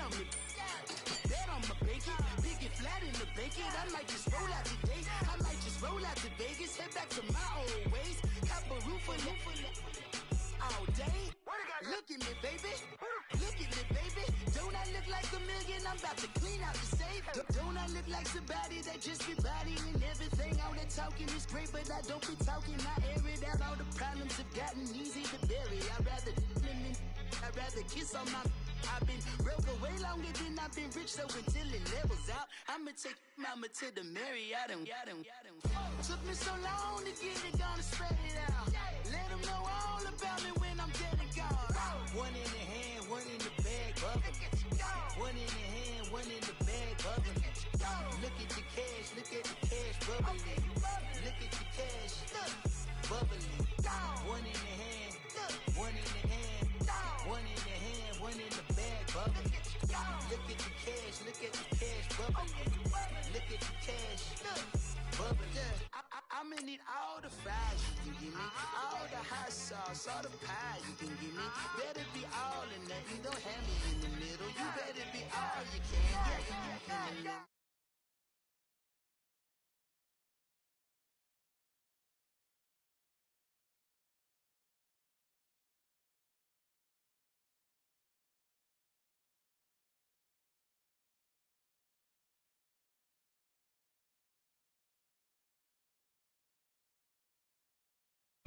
on me. Bet I'ma bake it, big it flat in the bacon. I might just roll out today. I might just roll out to Vegas, head back to my old ways. Have a roof for all day. Look at me, baby. Look at me, baby. Don't I look like a million? I'm about to clean out the safe. Don't I look like somebody that just be bodying everything? All that talking is great, but I don't be talking. I air it out. All the problems have gotten easy to bury. I'd rather kiss on my. I've been broke way longer than I've been rich, so until it levels out, I'ma take mama to the Marriott and took me so long to get it, gonna spread it out. Let them know all about me when I'm dead and gone. One in the hand, one in the bag, bubble. One in the hand, one in the bag, bubble. Look at the cash, look at the cash, bubbling. Look at the cash, bubbling. One in the hand, one in the hand, one in the hand, one in the bag, bubbling. Look at the cash, look at the cash, bubbling. Look at the cash, bubbling. I'ma need all the fries you can give me, all the hot sauce, all the pie you can give me. Better be all or nothing, don't have me in the middle. You better be all you can get.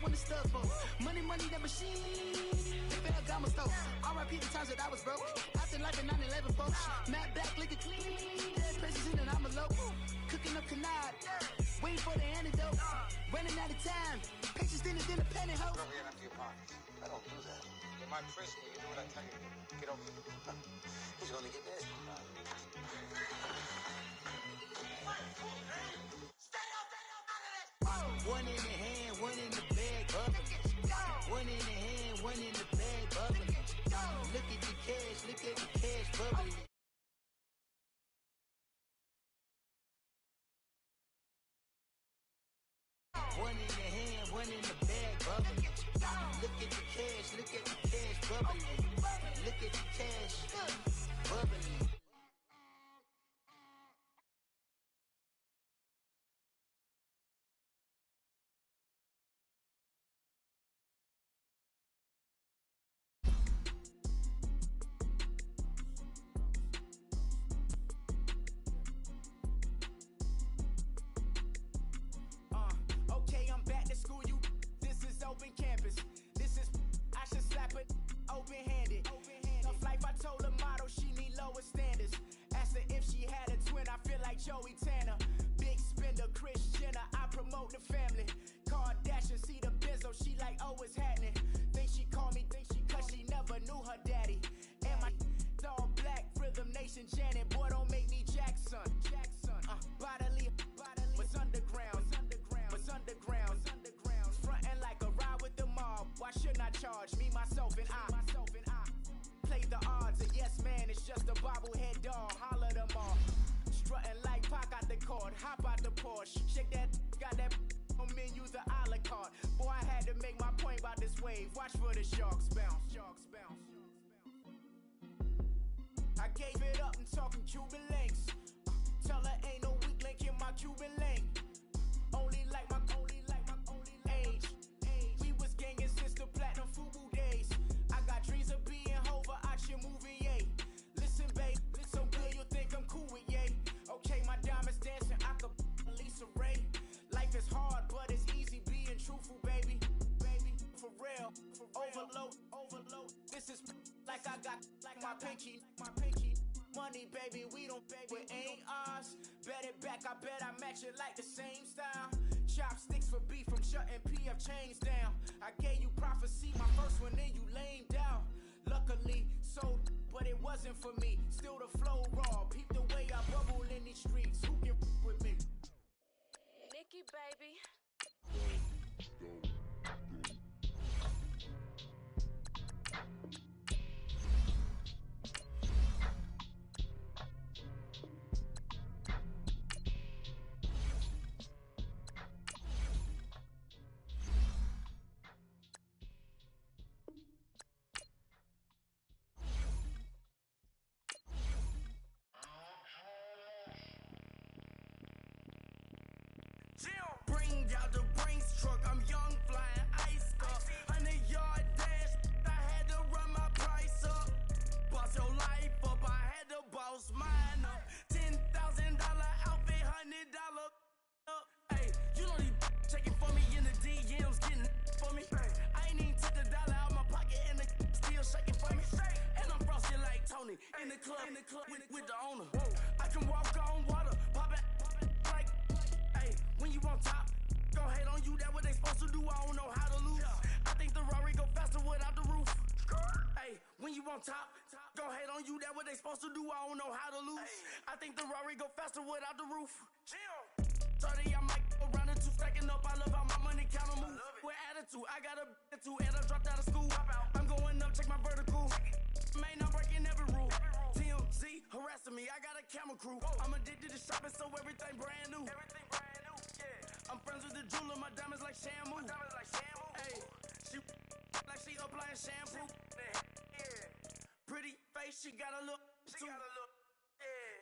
When the stuff for money, that machine. The Ferragamo store. R.I.P. the times that I was broke. Acting like a 9/11 folks. Matte back, looking clean. Dead presents in and I'm alone. Cooking up canard. Waiting for the antidote. Running out of time. Patience thinner than a pantyhose. Don't get empty your pockets. I don't do that. In my prison, you do what I tell you. Get over it. He's gonna get this. Stay out of this. One in the hand, one in the bag, bubbling. One in the hand, one in the bag, bubbling. Look at the cash, look at the cash, bubbling. One in the hand, one in the bag, bubbling. Look at the cash, look at the cash, bubbling. Look at the cash, bubbling. Open campus. This is I should slap it open-handed. Tough life, I told her motto, she need lower standards. Asked her if she had a twin, I feel like Joey Tanner. Big spender, Kris Jenner, I promote the family. Kardashian, see the benzo, she like, oh, it's happening. Think she called me, cause she never knew her daddy. And my all black, Rhythm Nation, Janet, boy, don't make me Jackson. Bodily, was underground, was underground. Frontin' like a ride with the mob. Why shouldn't I charge me, myself, and I? Play the odds, a yes man, it's just a bobblehead doll. Holler them all. Strutting like Pac out the court, hop out the Porsche. Shake that, got that on menu, the a la carte. Boy, I had to make my point about this wave. Watch for the sharks bounce. I gave it up and talking Cuban links. Tell her ain't no weak link in my Cuban link. Only like my age. We was gangin' since the platinum FUBU days. I got dreams of being Hova out your movie, yay. Listen, babe, so good you'll think I'm cool with yay. Okay, my diamonds dancing, I could Lisa Ray. Life is hard, but it's easy being truthful, baby. For real, overload. This is like I got like my pinky. Money, baby, we don't pay, it ain't ours. Bet it back, I bet I match it like the same style. Chopsticks for beef from shutting PF chains down. I gave you prophecy, my first one, then you lamed out. Luckily, sold, but it wasn't for me. Still the flow raw, peep the way I bubble in these streets. Who can with me? Nikki, baby. with the owner. I can walk on water, pop it like, hey, when you on top, gon' hate on you, that what they supposed to do, I don't know how to lose. I think the Rari go faster without the roof. Hey, when you on top, gon' hate on you, that what they supposed to do, I don't know how to lose. I think the Rari go faster without the roof. 30, I might go round and two, stacking up, I love how my money count on move. With attitude, I got a attitude, and I dropped out of school. I'm going up, check my vertical. Man, I'm breaking every rule. TMZ harassing me, I got a camera crew. I'm addicted to shopping, so everything brand new. I'm friends with the jeweler, my diamonds like shampoo. Hey, she like she applying shampoo. Pretty face, she got a look too.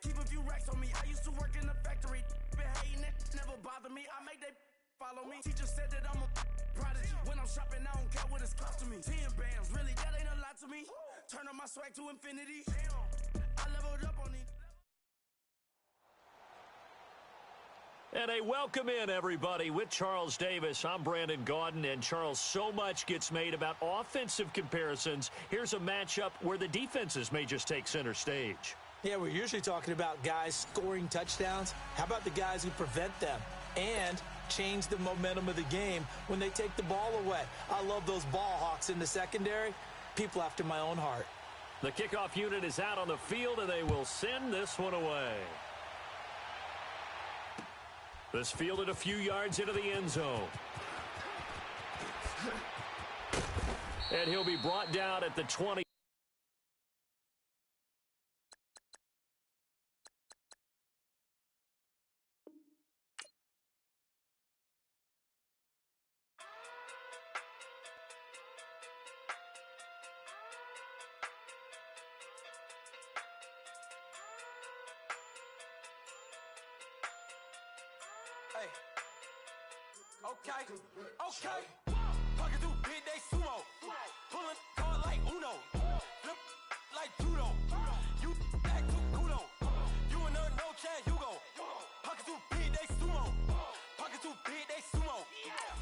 Keep a few racks on me, I used to work in the factory. Been hating it, never bother me. I make they follow me. Teacher said that I'm a prodigy. When I'm shopping, I don't care what it's cost to me. 10 bands, really, that ain't a lot to me. Turn up my swag to infinity. I leveled up on these. And a welcome in, everybody, with Charles Davis. I'm Brandon Gaudin, and Charles, so much gets made about offensive comparisons. Here's a matchup where the defenses may just take center stage. Yeah, we're usually talking about guys scoring touchdowns. How about the guys who prevent them and change the momentum of the game when they take the ball away? I love those ball hawks in the secondary. People after my own heart. The kickoff unit is out on the field, and they will send this one away. This fielded a few yards into the end zone. And he'll be brought down at the 20. Okay. Pocket through big, they sumo. Pulling card like Uno. Flip like judo. You back to kudo. You and her, no chance, you go. Pocket through big, they sumo. Pocket through big, they sumo.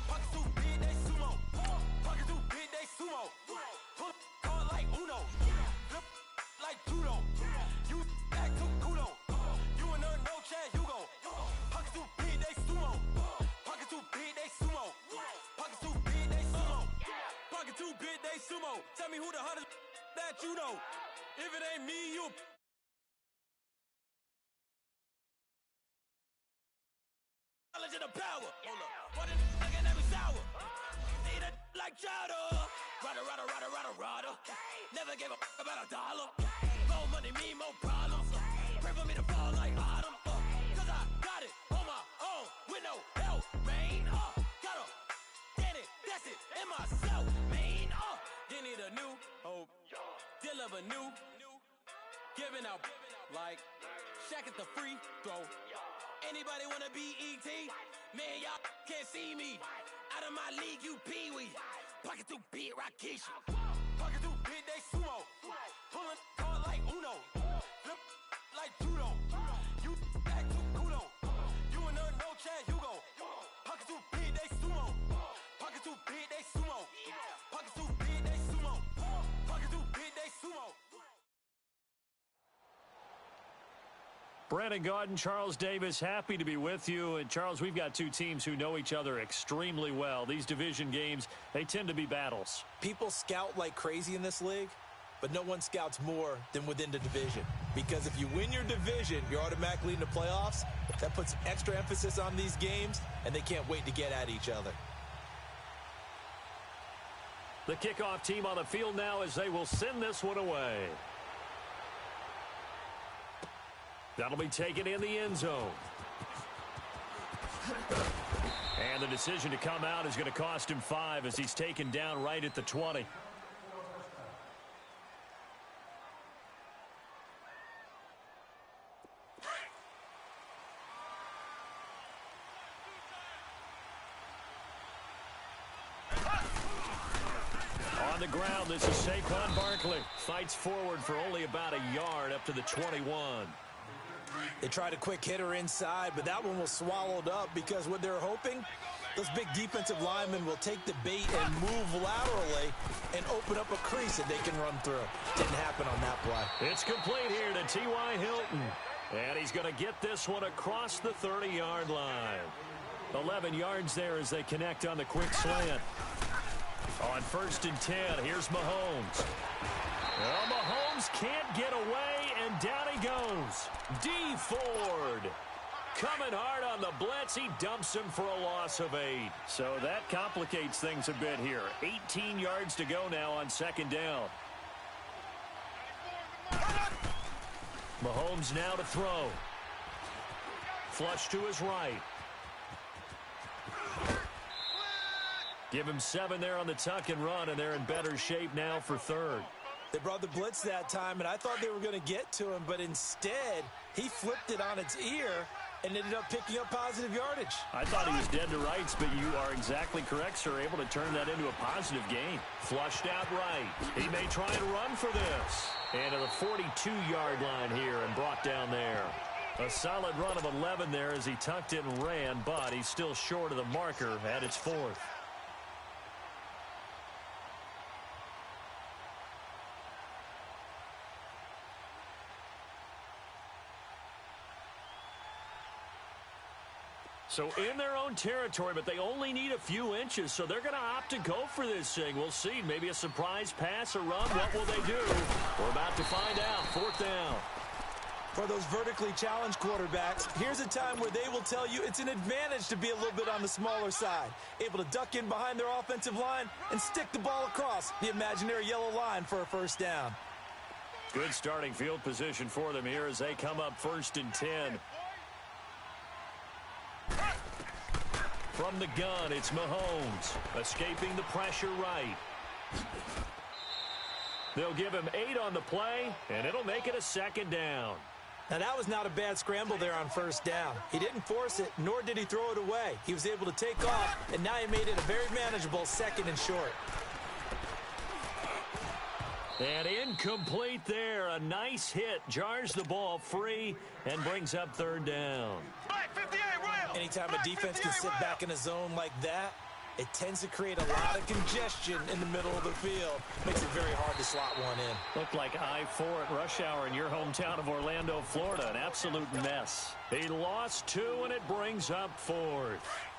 Pocket through big, they sumo. Pocket through big, they sumo. Pull card like Uno. Flip like judo. You back to kudo. You and her, no chance, you go. Pocket through big, they sumo. Pocket through big, they sumo. Pocket too big, they sumo. Pocket too big, they sumo. Tell me who the hottest that you know. If it ain't me, you. Knowledge of the power. Hold up. What a looking at me sour. Need a like chowder. Rada. Never gave a about a dollar. More money, me, more problems. Pray for me to fall like autumn. Cause I got it on my own with no help, man. Got a that's it, in myself, man. You need a new hope, deliver new, giving out like Shaq at the free throw. Anybody wanna be ET? Man, y'all can't see me. Out of my league, you pee-wee. Pocket too big, Rakeisha. Pocket too big, they sumo. Pulling card like Uno. Flip like judo. You back to kudo. You and her, no chance, you go. Pocket too big, they sumo. Pocket too big, they sumo. Pocket too big, they sumo. Pocket too big, they sumo. Brandon Gaudin, Charles Davis, happy to be with you. And, Charles, we've got two teams who know each other extremely well. These division games, they tend to be battles. People scout like crazy in this league, but no one scouts more than within the division. Because if you win your division, you're automatically in the playoffs. That puts extra emphasis on these games, and they can't wait to get at each other. The kickoff team on the field now as they will send this one away. That'll be taken in the end zone. And the decision to come out is going to cost him 5 as he's taken down right at the 20. On the ground, this is Saquon Barkley. Fights forward for only about a yard up to the 21. They tried a quick hitter inside, but that one was swallowed up because what they're hoping Those big defensive linemen will take the bait and move laterally and open up a crease that they can run through. Didn't happen on that play. It's complete here to T.Y. Hilton. And he's going to get this one across the 30-yard line. 11 yards there as they connect on the quick slant. On 1st and 10, here's Mahomes. Well, Mahomes can't get away, and down he goes. D. Ford. Coming hard on the blitz, he dumps him for a loss of 8. So that complicates things a bit here. 18 yards to go now on 2nd down. Mahomes now to throw. Flush to his right. Give him 7 there on the tuck and run, and they're in better shape now for 3rd. They brought the blitz that time, and I thought they were going to get to him, but instead, he flipped it on its ear and ended up picking up positive yardage. I thought he was dead to rights, but you are exactly correct, sir. Able to turn that into a positive gain. Flushed out right. He may try and run for this. And to the 42-yard line here and brought down there. A solid run of 11 there as he tucked it and ran, but he's still short of the marker at its 4th. So in their own territory, but they only need a few inches, so they're going to opt to go for this thing. We'll see. Maybe a surprise pass or run. What will they do? We're about to find out. 4th down. For those vertically challenged quarterbacks, here's a time where they will tell you it's an advantage to be a little bit on the smaller side. Able to duck in behind their offensive line and stick the ball across the imaginary yellow line for a 1st down. Good starting field position for them here as they come up 1st and 10. From the gun, it's Mahomes, escaping the pressure right. They'll give him 8 on the play, and it'll make it a 2nd down. Now, that was not a bad scramble there on 1st down. He didn't force it, nor did he throw it away. He was able to take off, and now he made it a very manageable 2nd and short. And incomplete there. A nice hit. Jars the ball free and brings up 3rd down. Anytime a defense can sit back in a zone like that, it tends to create a lot of congestion in the middle of the field. Makes it very hard to slot one in. Looked like I-4 at rush hour in your hometown of Orlando, Florida. An absolute mess. He lost 2, and it brings up 4th.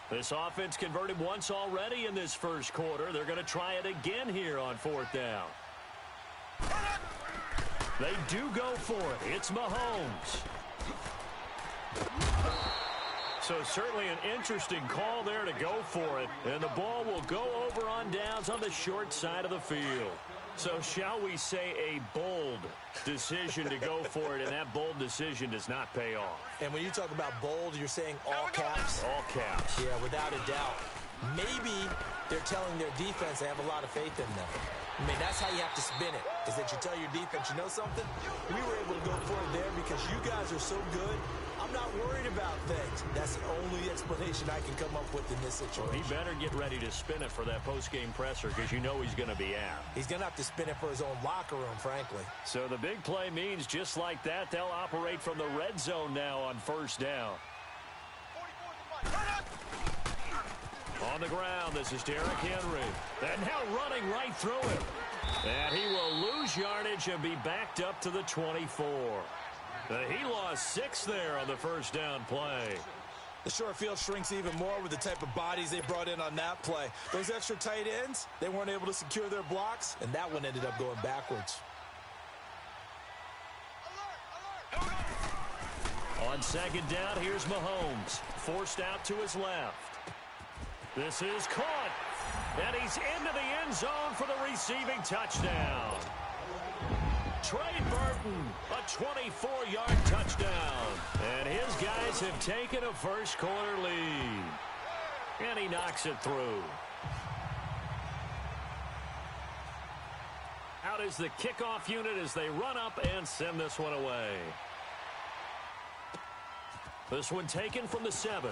This offense converted once already in this 1st quarter. They're going to try it again here on 4th down. They do go for it. It's Mahomes. So certainly an interesting call there to go for it. And the ball will go over on downs on the short side of the field. So shall we say a bold decision to go for it, and that bold decision does not pay off. And when you talk about bold, you're saying all caps? All caps. Yeah, without a doubt. Maybe they're telling their defense they have a lot of faith in them. I mean, that's how you have to spin it, is that you tell your defense, you know something? We were able to go for it there because you guys are so good. I'm not worried about things. That's the only explanation I can come up with in this situation. Well, he better get ready to spin it for that post-game presser because you know he's going to be out. He's going to have to spin it for his own locker room, frankly. So the big play means just like that, they'll operate from the red zone now on 1st down. On the ground, this is Derrick Henry. And now running right through him. And he will lose yardage and be backed up to the 24. He lost 6 there on the 1st down play. The short field shrinks even more with the type of bodies they brought in on that play. Those extra tight ends, they weren't able to secure their blocks, and that one ended up going backwards. On 2nd down, here's Mahomes. Forced out to his left. This is caught. And he's into the end zone for the receiving touchdown. Trey Burton, a 24-yard touchdown. And his guys have taken a 1st quarter lead. And he knocks it through. Out is the kickoff unit as they run up and send this one away. This one taken from the 7.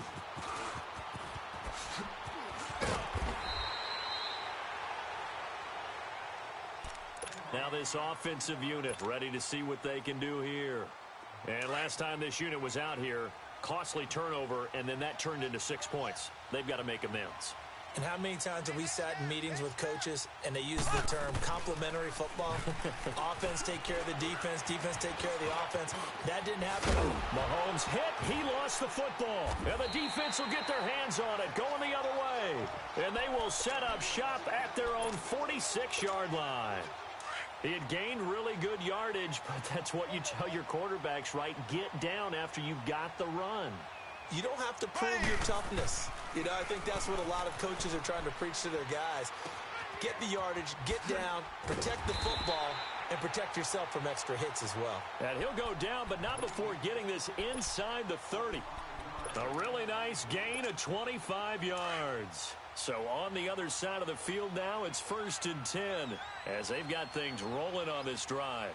Now this offensive unit ready to see what they can do here. And last time this unit was out here, Costly turnover, and then that turned into 6 points. They've got to make amends. And how many times have we sat in meetings with coaches and they use the term complementary football? Offense take care of the defense, defense take care of the offense. That didn't happen. Mahomes hit. He lost the football. And the defense will get their hands on it, going the other way. And they will set up shop at their own 46-yard line. He had gained really good yardage, but that's what you tell your quarterbacks, right? Get down after you've got the run. You don't have to prove your toughness. You know, I think that's what a lot of coaches are trying to preach to their guys. Get the yardage, get down, protect the football, and protect yourself from extra hits as well. And he'll go down, but not before getting this inside the 30. A really nice gain of 25 yards. So on the other side of the field now, it's 1st and 10 as they've got things rolling on this drive.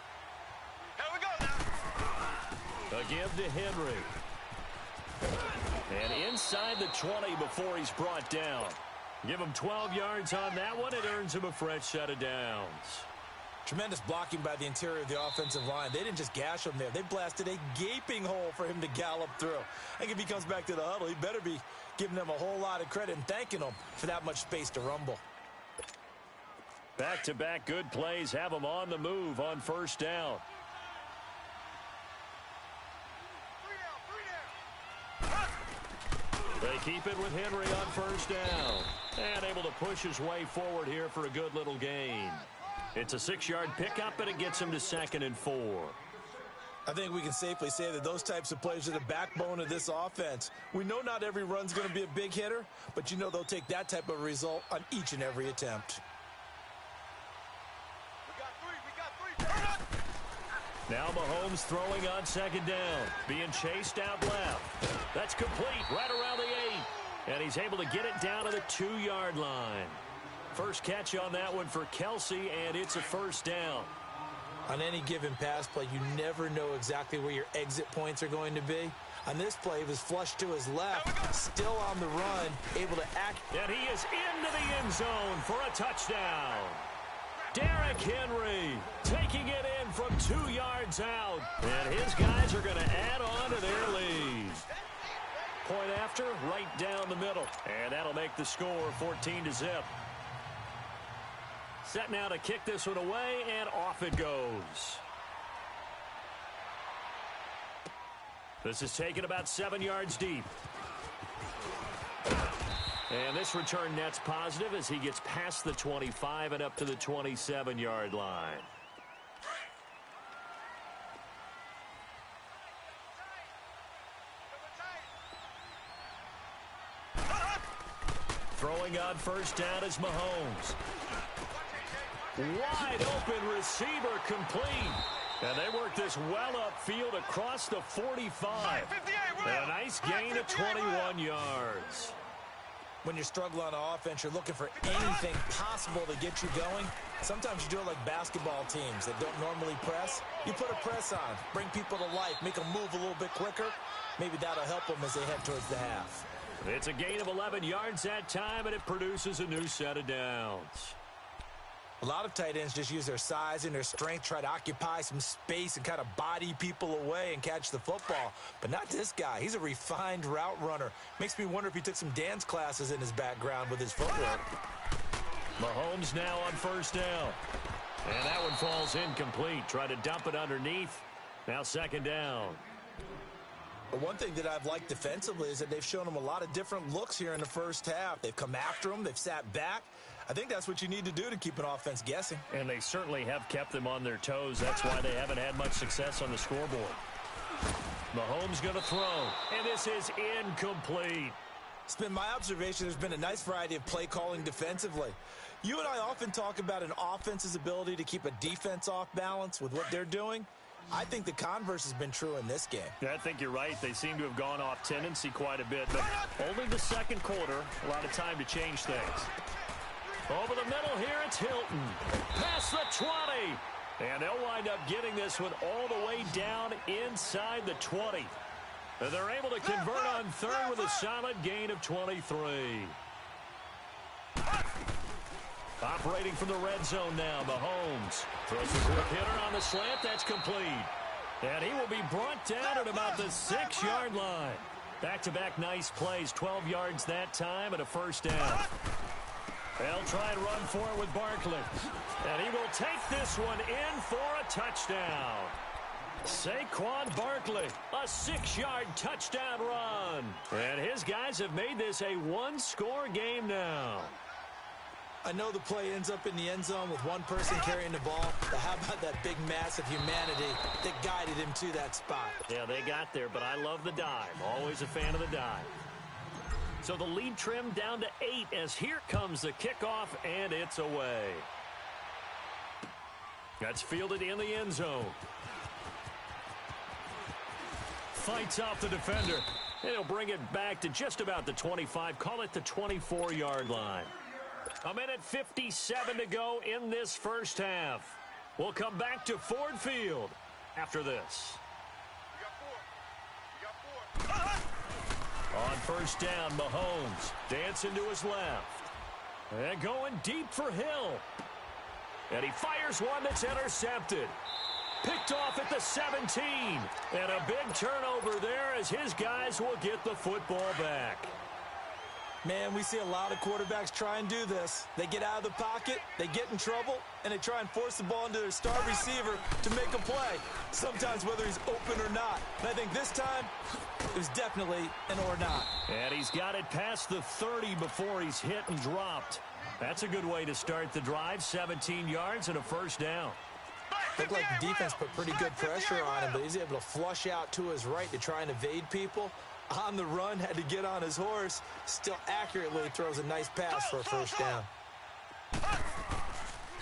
Here we go now. A give to Henry. And inside the 20 before he's brought down. Give him 12 yards on that one. It earns him a fresh set of downs. Tremendous blocking by the interior of the offensive line. They didn't just gash him there. They blasted a gaping hole for him to gallop through. I think if he comes back to the huddle, he better be giving them a whole lot of credit and thanking them for that much space to rumble. Back-to-back good plays have him on the move on 1st down. They keep it with Henry on 1st down. And able to push his way forward here for a good little gain. It's a 6-yard pickup, and it gets him to 2nd and 4. I think we can safely say that those types of plays are the backbone of this offense. We know not every run's going to be a big hitter, but you know they'll take that type of result on each and every attempt. We got three. Now Mahomes throwing on 2nd down. Being chased out left. That's complete right around the 8. And he's able to get it down to the 2-yard line. First catch on that one for Kelsey, and it's a 1st down. On any given pass play, you never know exactly where your exit points are going to be. On this play, he was flushed to his left, still on the run, able to act. And he is into the end zone for a touchdown. Derrick Henry taking it in from 2 yards out. And his guys are going to add on to their lead. Point after, right down the middle. And that'll make the score 14-0. Set now to kick this one away, and off it goes. This is taken about 7 yards deep. And this return net's positive as he gets past the 25 and up to the 27-yard line. Throwing on 1st down is Mahomes. Wide open receiver complete. And they work this well upfield across the 45. A nice gain of 21 yards. When you're struggling on offense, you're looking for anything possible to get you going. Sometimes you do it like basketball teams that don't normally press. You put a press on, bring people to life, make them move a little bit quicker. Maybe that'll help them as they head towards the half. It's a gain of 11 yards that time, and it produces a new set of downs. A lot of tight ends just use their size and their strength, try to occupy some space and kind of body people away and catch the football. But not this guy. He's a refined route runner. Makes me wonder if he took some dance classes in his background with his footwork. Mahomes now on 1st down. And that one falls incomplete. Try to dump it underneath. Now 2nd down. But one thing that I've liked defensively is that they've shown him a lot of different looks here in the 1st half. They've come after him. They've sat back. I think that's what you need to do to keep an offense guessing. And they certainly have kept them on their toes. That's why they haven't had much success on the scoreboard. Mahomes going to throw, and this is incomplete. It's been my observation there's been a nice variety of play calling defensively. You and I often talk about an offense's ability to keep a defense off balance with what they're doing. I think the converse has been true in this game. Yeah, I think you're right. They seem to have gone off tendency quite a bit, but only the 2nd quarter, a lot of time to change things. Over the middle here, it's Hilton. Past the 20. And they'll wind up getting this one all the way down inside the 20. And they're able to convert on 3rd with a solid gain of 23. Operating from the red zone now, Mahomes. Throws a quick hitter on the slant. That's complete. And he will be brought down at about the 6-yard line. Back-to-back nice plays, 12 yards that time and a first down. They'll try and run for it with Barkley. And he will take this one in for a touchdown. Saquon Barkley, a 6-yard touchdown run. And his guys have made this a one-score game now. I know the play ends up in the end zone with one person carrying the ball, but how about that big mass of humanity that guided him to that spot? Yeah, they got there, but I love the dive. Always a fan of the dive. So the lead trimmed down to 8 as here comes the kickoff, and it's away. That's fielded in the end zone. Fights off the defender, and he'll bring it back to just about the 25, call it the 24-yard line. A minute 57 to go in this first half. We'll come back to Ford Field after this. On first down, Mahomes dancing to his left. And going deep for Hill. And he fires one that's intercepted. Picked off at the 17. And a big turnover there as his guys will get the football back. Man, we see a lot of quarterbacks try and do this. They get out of the pocket, they get in trouble, and they try and force the ball into their star receiver to make a play, sometimes whether he's open or not. And I think this time, it was definitely an or not. And he's got it past the 30 before he's hit and dropped. That's a good way to start the drive, 17 yards and a first down. Looked like the defense put pretty good pressure on him, but he's able to flush out to his right to try and evade people. On the run, had to get on his horse, still accurately throws a nice pass for a first down.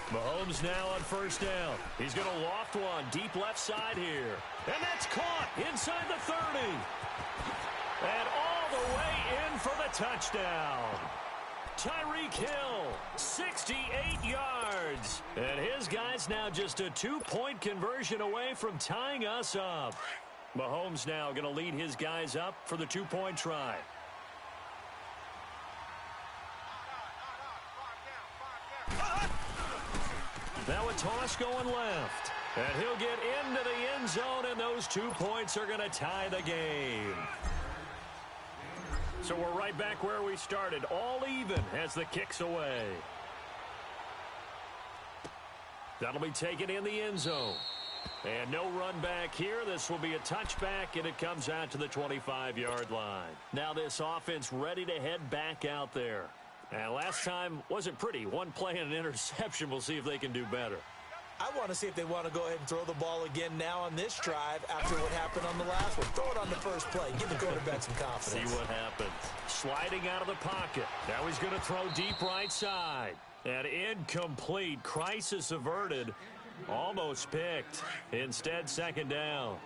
Mahomes now on first down. He's going to loft one deep left side here. And that's caught inside the 30. And all the way in for the touchdown. Tyreek Hill, 68 yards. And his guys now just a 2-point conversion away from tying us up. Mahomes now going to lead his guys up for the 2-point try. Now a toss going left. And he'll get into the end zone, and those 2 points are going to tie the game. So we're right back where we started, all even as the kick's away. That'll be taken in the end zone. And no run back here. This will be a touchback, and it comes out to the 25-yard line. Now this offense ready to head back out there. And last time wasn't pretty. One play and an interception. We'll see if they can do better. I want to see if they want to go ahead and throw the ball again now on this drive after what happened on the last one. Throw it on the first play. Give the quarterback some confidence. See what happens. Sliding out of the pocket. Now he's going to throw deep right side. And incomplete. Crisis averted. Almost picked. Instead, second down.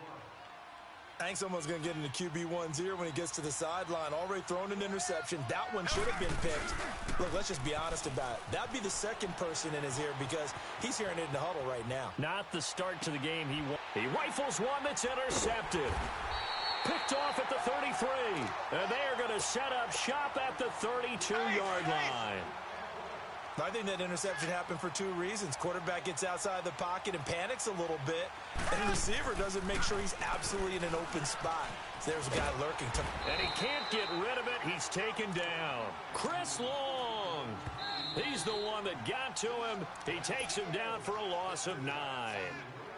Hank's almost going to get into QB1-0 when he gets to the sideline. Already thrown an interception. That one should have been picked. Look, let's just be honest about it. That'd be the second person in his ear because he's hearing it in the huddle right now. Not the start to the game he won. He rifles one that's intercepted. Picked off at the 33. And they are going to set up shop at the 32-yard line. I think that interception happened for 2 reasons. Quarterback gets outside the pocket and panics a little bit, and the receiver doesn't make sure he's absolutely in an open spot. So there's a guy lurking. And he can't get rid of it. He's taken down. Chris Long. He's the one that got to him. He takes him down for a loss of 9.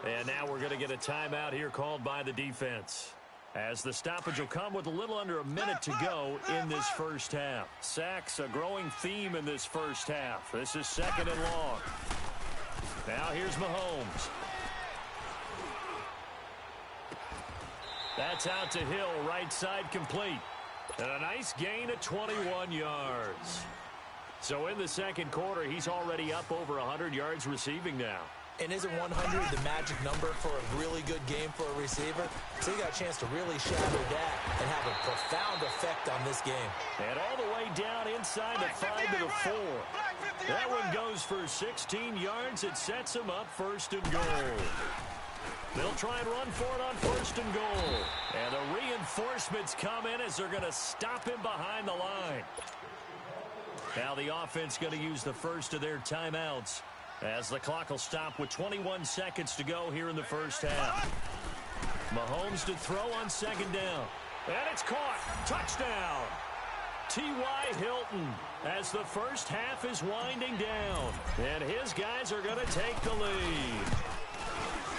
And now we're going to get a timeout here called by the defense, as the stoppage will come with a little under a minute to go in this first half. Sacks, a growing theme in this first half. This is second and long. Now here's Mahomes. That's out to Hill, right side complete. And a nice gain of 21 yards. So in the second quarter, he's already up over 100 yards receiving now. And isn't 100 the magic number for a really good game for a receiver? So he got a chance to really shatter that and have a profound effect on this game. And all the way down inside the 5 to the 4. That one goes for 16 yards. It sets him up first and goal. They'll try and run for it on first and goal. And the reinforcements come in as they're going to stop him behind the line. Now the offense going to use the first of their timeouts, as the clock will stop with 21 seconds to go here in the first half. Mahomes to throw on second down. And it's caught. Touchdown. T.Y. Hilton as the first half is winding down. And his guys are going to take the lead.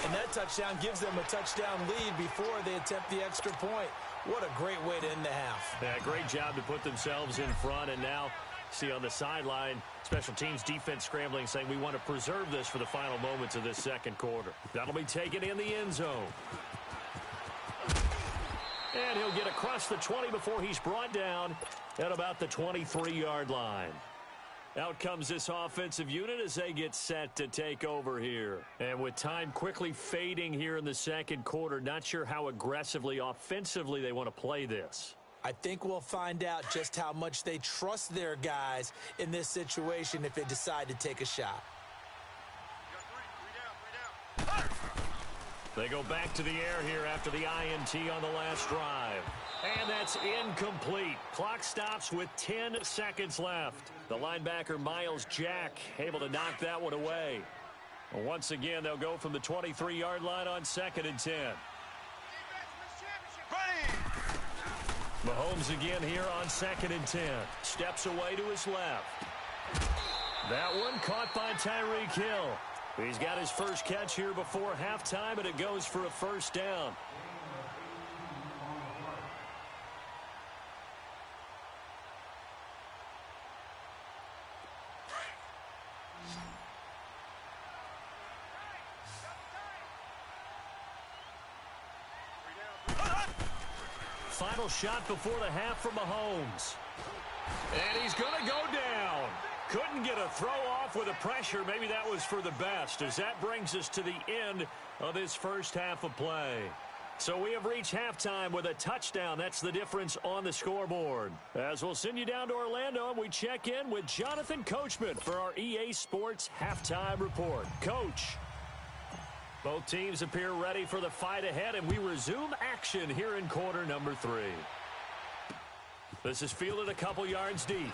And that touchdown gives them a touchdown lead before they attempt the extra point. What a great way to end the half. Yeah, great job to put themselves in front. And now, see on the sideline, special teams defense scrambling, saying we want to preserve this for the final moments of this second quarter. That'll be taken in the end zone. And he'll get across the 20 before he's brought down at about the 23-yard line. Out comes this offensive unit as they get set to take over here. And with time quickly fading here in the second quarter, not sure how aggressively, offensively they want to play this. I think we'll find out just how much they trust their guys in this situation if they decide to take a shot. They go back to the air here after the INT on the last drive. And that's incomplete. Clock stops with 10 seconds left. The linebacker, Miles Jack, able to knock that one away. Once again, they'll go from the 23-yard line on 2nd and 10. Mahomes again here on 2nd and 10. Steps away to his left. That one caught by Tyreek Hill. He's got his first catch here before halftime, and it goes for a first down. Final shot before the half from Mahomes. And he's going to go down. Couldn't get a throw off with the pressure. Maybe that was for the best, as that brings us to the end of this first half of play. So we have reached halftime with a touchdown. That's the difference on the scoreboard. As we'll send you down to Orlando, and we check in with Jonathan Coachman for our EA Sports Halftime Report. Coach. Both teams appear ready for the fight ahead, and we resume action here in quarter number 3. This is fielded a couple yards deep.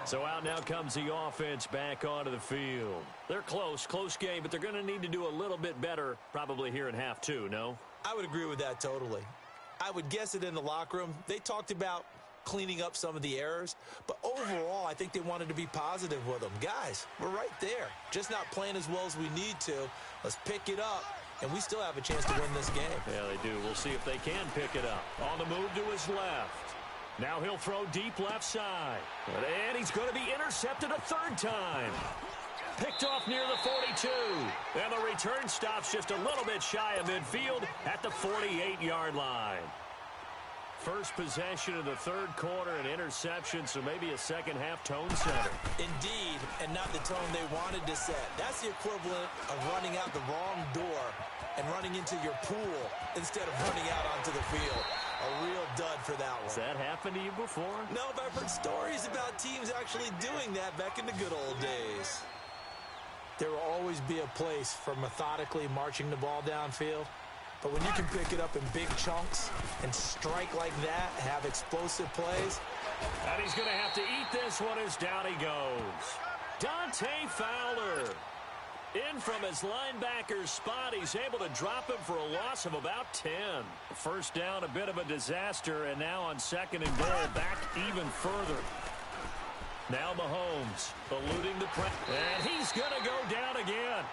So out now comes the offense back onto the field. They're close game, but they're going to need to do a little bit better probably here in half 2, no? I would agree with that totally. I would guess it in the locker room. They talked about cleaning up some of the errors, but overall I think they wanted to be positive with them. Guys, we're right there, just not playing as well as we need to. Let's pick it up, and we still have a chance to win this game. Yeah, they do. We'll see if they can pick it up. On the move to his left. Now he'll throw deep left side, and he's going to be intercepted a third time. Picked off near the 42, and the return stops just a little bit shy of midfield at the 48-yard line. First possession of the third quarter, an interception, so maybe a second-half tone setter. Indeed, and not the tone they wanted to set. That's the equivalent of running out the wrong door and running into your pool instead of running out onto the field. A real dud for that one. Has that happened to you before? No, but I've heard stories about teams actually doing that back in the good old days. There will always be a place for methodically marching the ball downfield. But when you can pick it up in big chunks and strike like that, have explosive plays. And he's going to have to eat this one as down he goes. Dante Fowler. In from his linebacker's spot, he's able to drop him for a loss of about 10. First down, a bit of a disaster, and now on 2nd and goal, back even further. Now Mahomes eluding the press, and he's going to go down again.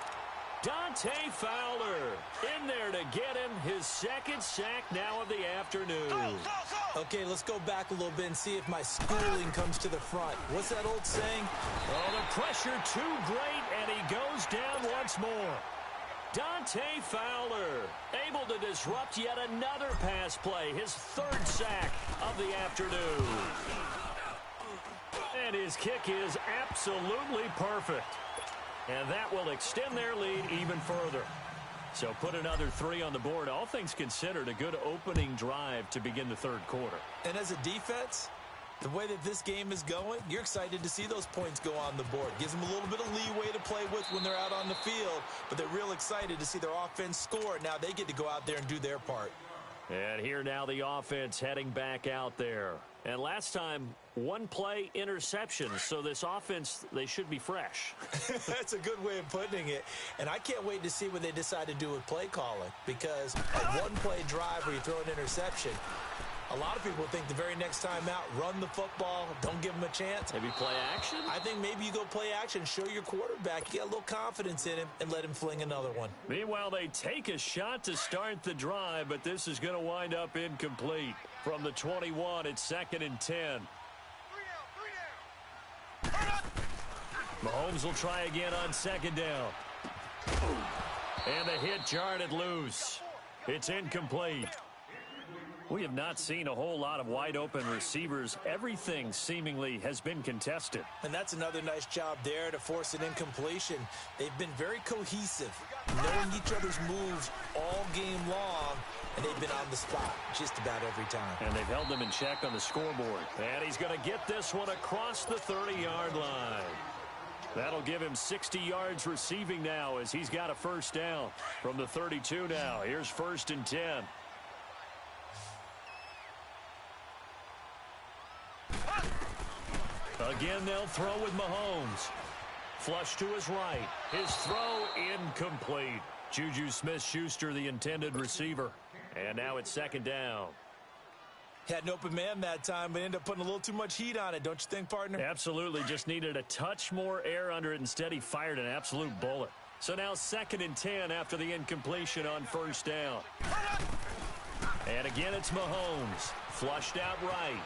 Dante Fowler in there to get him his second sack now of the afternoon. Okay, let's go back a little bit and see if my schooling comes to the front. What's that old saying? Oh, the pressure too great, and he goes down once more. Dante Fowler able to disrupt yet another pass play, his third sack of the afternoon. And his kick is absolutely perfect. And that will extend their lead even further. So put another 3 on the board. All things considered, a good opening drive to begin the third quarter. And as a defense, the way that this game is going, you're excited to see those points go on the board. Gives them a little bit of leeway to play with when they're out on the field, but they're real excited to see their offense score. Now they get to go out there and do their part. And here now the offense heading back out there. And last time one-play interceptions, so this offense, they should be fresh. That's a good way of putting it. And I can't wait to see what they decide to do with play calling, because a one-play drive where you throw an interception, a lot of people think the very next time out, run the football, don't give him a chance. Maybe play action? I think maybe you go play action, show your quarterback, you got a little confidence in him, and let him fling another one. Meanwhile, they take a shot to start the drive, but this is going to wind up incomplete. From the 21, it's 2nd and 10. Mahomes will try again on 2nd down. And the hit jarred it loose. It's incomplete. We have not seen a whole lot of wide-open receivers. Everything seemingly has been contested. And that's another nice job there to force an incompletion. They've been very cohesive, knowing each other's moves all game long, and they've been on the spot just about every time. And they've held them in check on the scoreboard. And he's going to get this one across the 30-yard line. That'll give him 60 yards receiving now as he's got a first down from the 32 now. Here's 1st and 10. Again, they'll throw with Mahomes. Flush to his right. His throw incomplete. Juju Smith-Schuster, the intended receiver. And now it's 2nd down. Had an open man that time, but ended up putting a little too much heat on it, don't you think, partner? Absolutely. Just needed a touch more air under it. Instead, he fired an absolute bullet. So now 2nd and 10 after the incompletion on 1st down. And again, it's Mahomes. Flushed out right.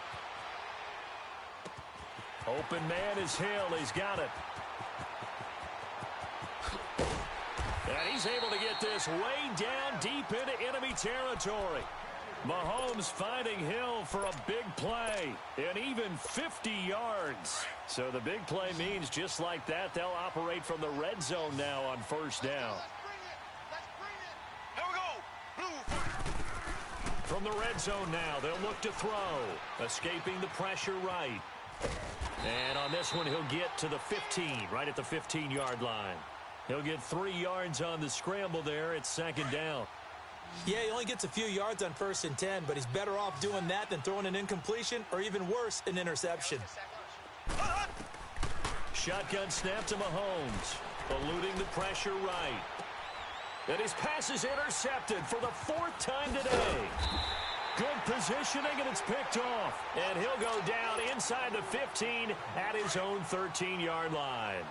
Open man is Hill. He's got it. And he's able to get this way down deep into enemy territory. Mahomes finding Hill for a big play, and even 50 yards. So the big play means just like that, they'll operate from the red zone now on 1st down. Here we go. Blue. From the red zone now, they'll look to throw. Escaping the pressure right. And on this one, he'll get to the 15, right at the 15-yard line. He'll get 3 yards on the scramble there. It's 2nd down. Yeah, he only gets a few yards on 1st and 10, but he's better off doing that than throwing an incompletion or even worse, an interception. Shotgun snap to Mahomes, eluding the pressure right. And his pass is intercepted for the 4th time today. Good positioning, and it's picked off. And he'll go down inside the 15 at his own 13-yard line.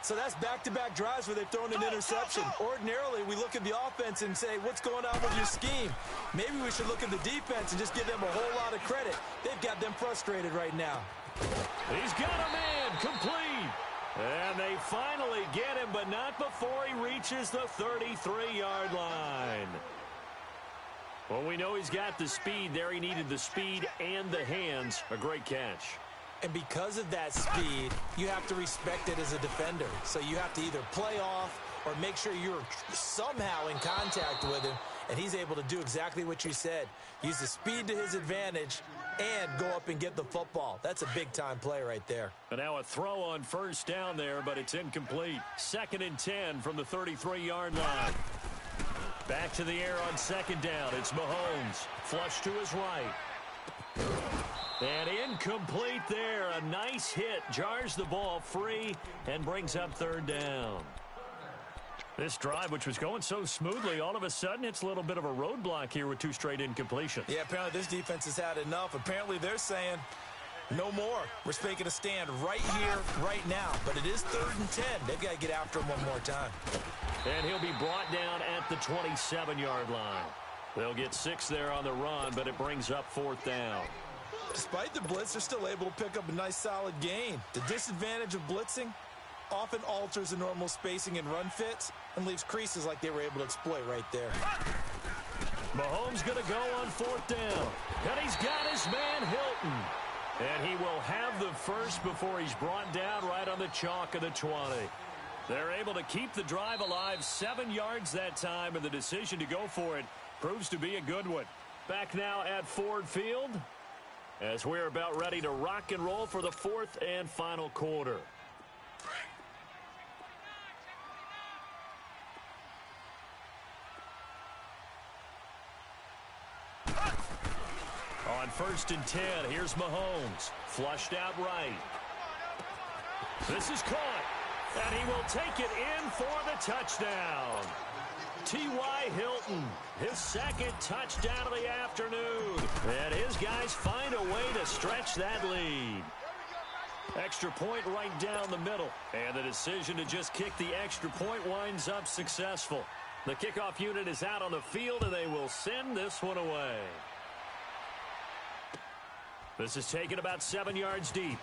So that's back-to-back drives where they've thrown an interception. Ordinarily, we look at the offense and say, what's going on with your scheme? Maybe we should look at the defense and just give them a whole lot of credit. They've got them frustrated right now. He's got a man, complete. And they finally get him, but not before he reaches the 33-yard line. Well, we know he's got the speed there. He needed the speed and the hands. A great catch. And because of that speed, you have to respect it as a defender. So you have to either play off or make sure you're somehow in contact with him, and he's able to do exactly what you said. Use the speed to his advantage and go up and get the football. That's a big-time play right there. And now a throw on 1st down there, but it's incomplete. 2nd and 10 from the 33-yard line. Back to the air on 2nd down. It's Mahomes. Flush to his right. And incomplete there. A nice hit. Jars the ball free and brings up 3rd down. This drive, which was going so smoothly, all of a sudden it's a little bit of a roadblock here with 2 straight incompletions. Yeah, apparently this defense has had enough. Apparently they're saying no more. We're making a stand right here, right now. But it is 3rd and 10. They've got to get after him one more time. And he'll be brought down at the 27-yard line. They'll get 6 there on the run, but it brings up 4th down. Despite the blitz, they're still able to pick up a nice solid gain. The disadvantage of blitzing often alters the normal spacing and run fits and leaves creases like they were able to exploit right there. Mahomes going to go on 4th down. And he's got his man Hilton. And he will have the first before he's brought down right on the chalk of the 20. They're able to keep the drive alive, 7 yards that time, and the decision to go for it proves to be a good one. Back now at Ford Field as we're about ready to rock and roll for the 4th and final quarter. On 1st and 10, here's Mahomes. Flushed out right. This is caught. And he will take it in for the touchdown. T.Y. Hilton, his second touchdown of the afternoon. And his guys find a way to stretch that lead. Extra point right down the middle. And the decision to just kick the extra point winds up successful. The kickoff unit is out on the field, and they will send this one away. This is taken about 7 yards deep.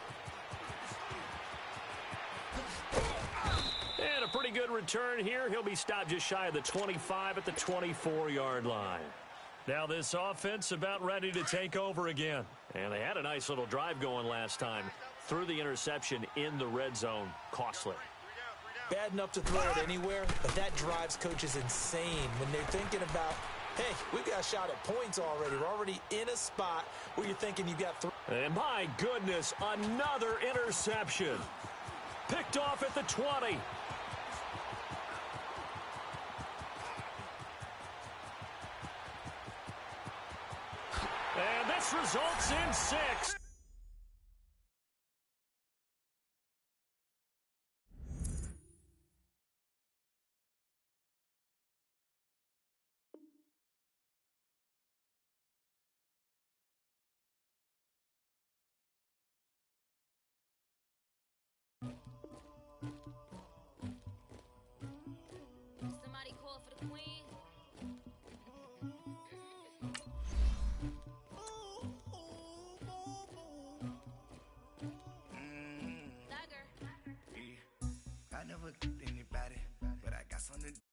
And a pretty good return here. He'll be stopped just shy of the 25 at the 24-yard line. Now this offense about ready to take over again. And they had a nice little drive going last time. Threw the interception in the red zone. Costly. Bad enough to throw it anywhere, but that drives coaches insane when they're thinking about, hey, we've got a shot at points already. We're already in a spot where you're thinking you got 3. And my goodness, another interception. Picked off at the 20. And this results in 6. Somebody call for the queen. I never killed anybody, but I got something to